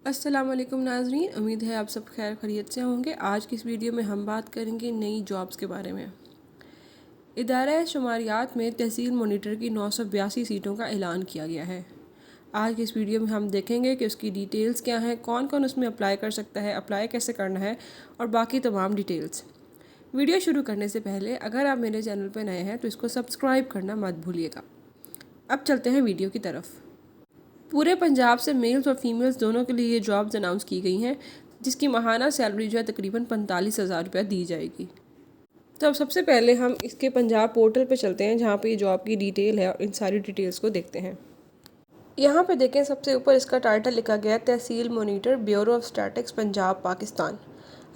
अस्सलाम वालेकुम नाज़रीन, उम्मीद है आप सब खैर खैरियत से होंगे। आज की इस वीडियो में हम बात करेंगे नई जॉब्स के बारे में। इदारा शुमारियात में तहसील मॉनिटर की 982 सीटों का ऐलान किया गया है। आज की इस वीडियो में हम देखेंगे कि उसकी डिटेल्स क्या हैं, कौन कौन उसमें अप्लाई कर सकता है, अप्लाई कैसे करना है और बाकी तमाम डिटेल्स। वीडियो शुरू करने से पहले अगर आप मेरे चैनल पर नए हैं तो इसको सब्सक्राइब करना मत भूलिएगा। अब चलते हैं वीडियो की तरफ। पूरे पंजाब से मेल्स और फीमेल्स दोनों के लिए ये जॉब्स अनाउंस की गई हैं, जिसकी माहाना सैलरी जो है तकरीबन 45,000 रुपये दी जाएगी। तो अब सबसे पहले हम इसके पंजाब पोर्टल पे चलते हैं, जहाँ पे ये जॉब की डिटेल है और इन सारी डिटेल्स को देखते हैं। यहाँ पे देखें, सबसे ऊपर इसका टाइटल लिखा गया है तहसील monitor, bureau of statistics Punjab Pakistan.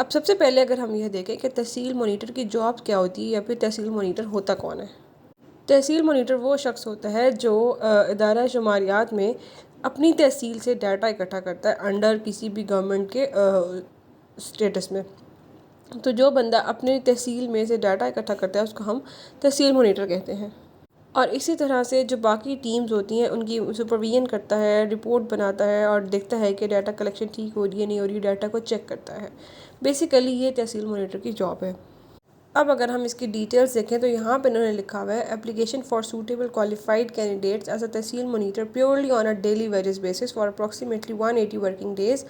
अब सबसे पहले अगर हम यह देखें कि तहसील मॉनिटर की जॉब क्या होती है या फिर तहसील मॉनिटर होता कौन है। तहसील मॉनिटर वो शख्स होता है जो इदारा शुमारियात में अपनी तहसील से डाटा इकट्ठा करता है अंडर किसी भी गवर्नमेंट के स्टेटस में। तो जो बंदा अपनी तहसील में से डाटा इकट्ठा करता है उसको हम तहसील मॉनिटर कहते हैं। और इसी तरह से जो बाकी टीम्स होती हैं उनकी सुपरविजन करता है, रिपोर्ट बनाता है और देखता है कि डाटा कलेक्शन ठीक हो रही है नहीं हो रही, डाटा को चेक करता है। बेसिकली ये तहसील मॉनिटर की जॉब है। अब अगर हम इसकी डिटेल्स देखें तो यहाँ पे इन्होंने लिखा हुआ है application for suitable qualified candidates as a tehsil monitor purely on a daily wages basis for approximately 180 working days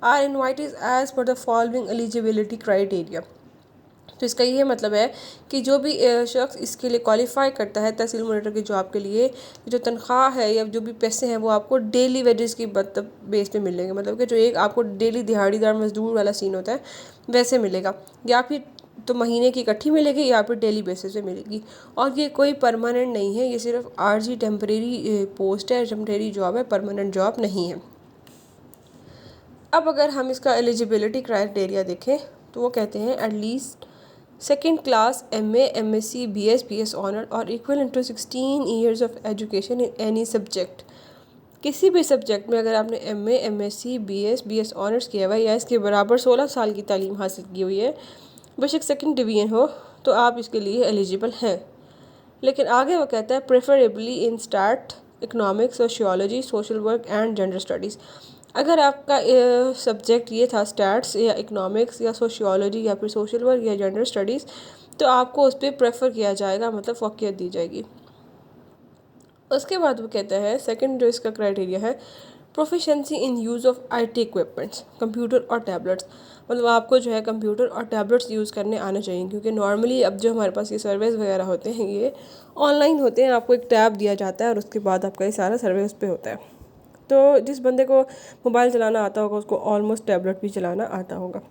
are invited as per the following eligibility criteria. तो इसका ये मतलब है कि जो भी शख्स इसके लिए क्वालिफाई करता है तहसील मॉनिटर की जॉब के लिए, जो तनख्वाह है या जो भी पैसे हैं वो आपको डेली वेजेस की मतलब बेस पे मिलेंगे। मतलब कि जो एक आपको डेली दिहाड़ीदार मजदूर वाला सीन होता है वैसे मिलेगा, या फिर तो महीने की इकट्ठी मिलेगी या फिर डेली बेसिस पे मिलेगी। और ये कोई परमानेंट नहीं है, ये सिर्फ आर्जी टेम्परेरी पोस्ट है, टेम्परेरी जॉब है, परमानेंट जॉब नहीं है। अब अगर हम इसका एलिजिबिलिटी क्राइटेरिया देखें तो वो कहते हैं at least second class MA MSc BS PS honour और equivalent to 16 years of education in any subject. किसी भी सब्जेक्ट में अगर आपने MA MSc BS ऑनर्स किया हुआ है या इसके बराबर 16 साल की तालीम हासिल की हुई है, बेशक सेकंड डिवीजन हो, तो आप इसके लिए एलिजिबल हैं। लेकिन आगे वो कहता है preferably in stat, economics, sociology, social work and gender studies. अगर आपका सब्जेक्ट ये था स्टैट्स या इकोनॉमिक्स या सोशियोलॉजी या फिर सोशल वर्क या जेंडर स्टडीज़, तो आपको उस पर प्रेफर किया जाएगा, मतलब फ़ौक़ियत दी जाएगी। उसके बाद वो कहता है सेकंड जो इसका क्राइटेरिया है proficiency in use of IT equipments, computer और टैबलेट्स। मतलब आपको जो है कंप्यूटर और टैबलेट्स यूज़ करने आने चाहिए, क्योंकि नॉर्मली अब जो हमारे पास ये सर्विस वगैरह होते हैं ये ऑनलाइन होते हैं। आपको एक टैब दिया जाता है और उसके बाद आपका ये सारा सर्वे उस पर होता है। तो जिस बंदे को मोबाइल चलाना आता होगा उसको ऑलमोस्ट टैबलेट भी चलाना आता होगा।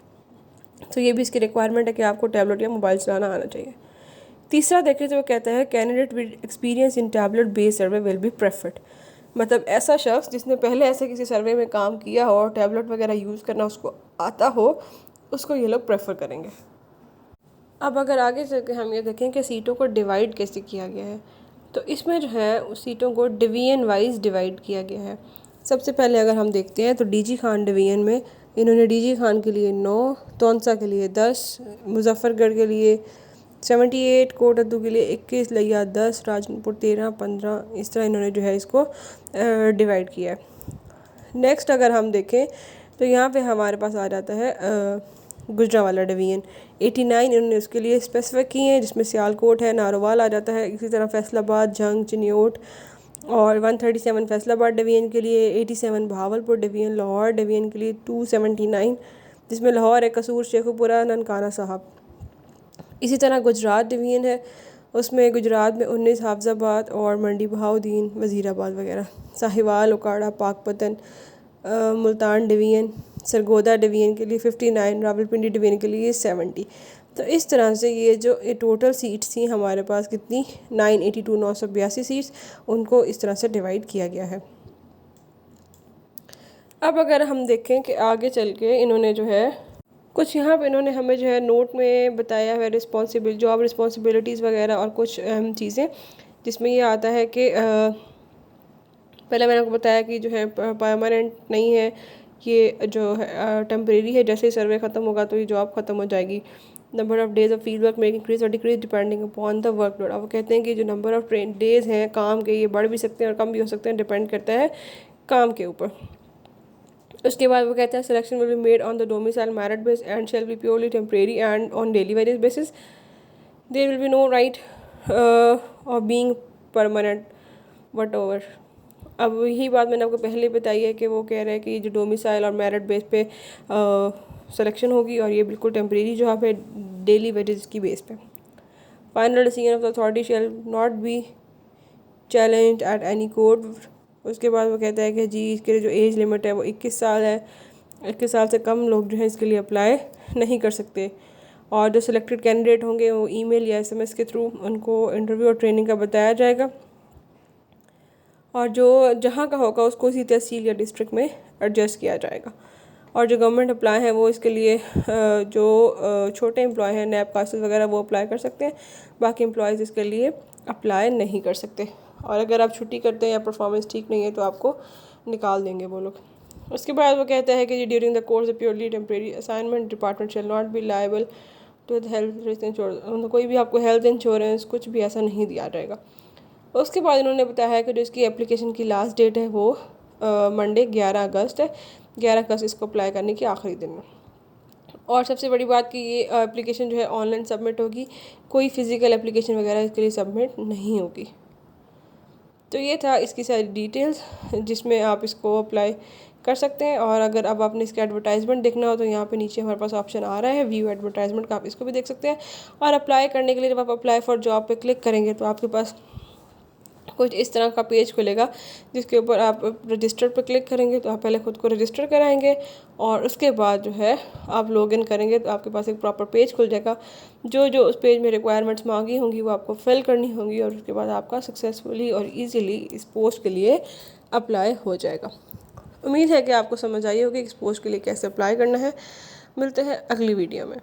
तो ये भी इसकी रिक्वायरमेंट है कि आपको टैबलेट या मोबाइल चलाना आना चाहिए। तीसरा देखें तो वो कहता है candidate with experience in tablet based survey will be preferred. मतलब ऐसा शख्स जिसने पहले ऐसे किसी सर्वे में काम किया हो और टैबलेट वगैरह यूज़ करना उसको आता हो, उसको ये लोग प्रेफर करेंगे। अब अगर आगे चल के हम ये देखें कि सीटों को डिवाइड कैसे किया गया है, तो इसमें जो है उस सीटों को डिवीजन वाइज डिवाइड किया गया है। सबसे पहले अगर हम देखते हैं तो DG खान डिवीजन में इन्होंने DG खान के लिए 9, तौनसा के लिए 10, मुजफ्फरगढ़ के लिए 78, कोटद्दू के लिए 21, लिया 10, राजनपुर 13, 15, इस तरह इन्होंने जो है इसको डिवाइड किया है। नेक्स्ट अगर हम देखें तो यहाँ पे हमारे पास आ जाता है गुजरांवाला डिवीजन 89 इन्होंने उसके लिए स्पेसिफिक किए हैं, जिसमें सियालकोट है, नारोवाल आ जाता है, इसी तरह फैसलाबाद, जंग, चिन्योट। और 137 फैसलाबाद डिवीजन के लिए, 87 बहावलपुर डिवीजन, लाहौर डिवीजन के लिए 279, जिसमें लाहौर है, कसूर, शेखुपुरा, ननकाना साहब। इसी तरह गुजरात डिवीजन है, उसमें गुजरात में 19 हाफजाबाद और मंडी बहाउद्दीन, वज़ीराबाद वगैरह। साहिवाल, उकाड़ा, पाकपतन, मुल्तान डिवीजन, सरगोदा डिवीजन के लिए 59, रावलपिंडी डिवीजन के लिए 70। तो इस तरह से ये जो टोटल सीट्स थी हमारे पास कितनी 982 982 सीट्स, उनको इस तरह से डिवाइड किया गया है। अब अगर हम देखें कि आगे चल के इन्होंने जो है कुछ यहाँ पे इन्होंने हमें जो है नोट में बताया है जॉब रिस्पॉन्सिबिलिटीज़ वगैरह और कुछ अहम चीज़ें, जिसमें ये आता है कि पहले मैंने आपको बताया कि जो है परमानेंट नहीं है, ये जो है टेम्परेरी है। जैसे ही सर्वे ख़त्म होगा तो ये जॉब ख़त्म हो जाएगी। Number of days of field work में इंक्रीज और decrease depending upon the workload. अब वो कहते हैं कि जो नंबर ऑफ़ डेज़ हैं काम के, ये बढ़ भी सकते हैं और कम भी हो सकते हैं, डिपेंड करता है काम के ऊपर। उसके बाद वो कहते हैं selection will be made on the domicile merit base and shall be purely temporary and on daily wages basis. There will be no right of being permanent whatsoever. अब यही बात मैंने आपको पहले बताई है कि वो कह रहे हैं कि जो डोमिसाइल और मेरिट बेस पे सिलेक्शन होगी और ये बिल्कुल टेम्परेरी जॉब है डेली वेजेस की बेस पे। Final decision of the authority shall not B challenge at any court. उसके बाद वो कहता है कि जी इसके लिए जो एज लिमिट है वो 21 साल है, 21 साल से कम लोग जो हैं इसके लिए अप्लाई नहीं कर सकते। और जो सिलेक्टेड कैंडिडेट होंगे वो ईमेल या एसएमएस के थ्रू उनको इंटरव्यू और ट्रेनिंग का बताया जाएगा, और जो जहाँ का होगा उसको उसी तहसील या डिस्ट्रिक्ट में एडजस्ट किया जाएगा। और जो गवर्नमेंट अप्लाई है वो इसके लिए जो छोटे एम्प्लॉय हैं नैब कास्टर्स वगैरह वो अप्लाई कर सकते हैं, बाकी एम्प्लॉयज़ इसके लिए अप्लाई नहीं कर सकते। और अगर आप छुट्टी करते हैं या परफॉर्मेंस ठीक नहीं है तो आपको निकाल देंगे वो लोग। उसके बाद वो कहता है कि during the course purely temporary assignment department shall not be liable to health insurance. कोई भी आपको हेल्थ इंश्योरेंस कुछ भी ऐसा नहीं दिया जाएगा। उसके बाद इन्होंने बताया है कि जो इसकी एप्लीकेशन की लास्ट डेट है वो मंडे 11 अगस्त है। 11 अगस्त इसको अप्लाई करने की आखिरी दिन है। और सबसे बड़ी बात कि ये एप्लीकेशन जो है ऑनलाइन सबमिट होगी, कोई फ़िज़िकल एप्लीकेशन वगैरह इसके लिए सबमिट नहीं होगी। तो ये था इसकी सारी डिटेल्स जिसमें आप इसको अप्लाई कर सकते हैं। और अगर अब आपने इसका एडवर्टाइजमेंट देखना हो तो यहाँ पे नीचे हमारे पास ऑप्शन आ रहा है व्यू एडवर्टाइजमेंट का, आप इसको भी देख सकते हैं। और अप्लाई करने के लिए जब आप अप्लाई फॉर जॉब पे क्लिक करेंगे तो आपके पास कुछ इस तरह का पेज खुलेगा जिसके ऊपर आप रजिस्टर पर क्लिक करेंगे तो आप पहले ख़ुद को रजिस्टर कराएंगे और उसके बाद जो है आप लॉगिन करेंगे तो आपके पास एक प्रॉपर पेज खुल जाएगा। जो जो उस पेज में रिक्वायरमेंट्स मांगी होंगी वो आपको फिल करनी होंगी और उसके बाद आपका सक्सेसफुली और ईज़िली इस पोस्ट के लिए अप्लाई हो जाएगा। उम्मीद है कि आपको समझ आई होगी इस पोस्ट के लिए कैसे अप्लाई करना है। मिलते हैं अगली वीडियो में।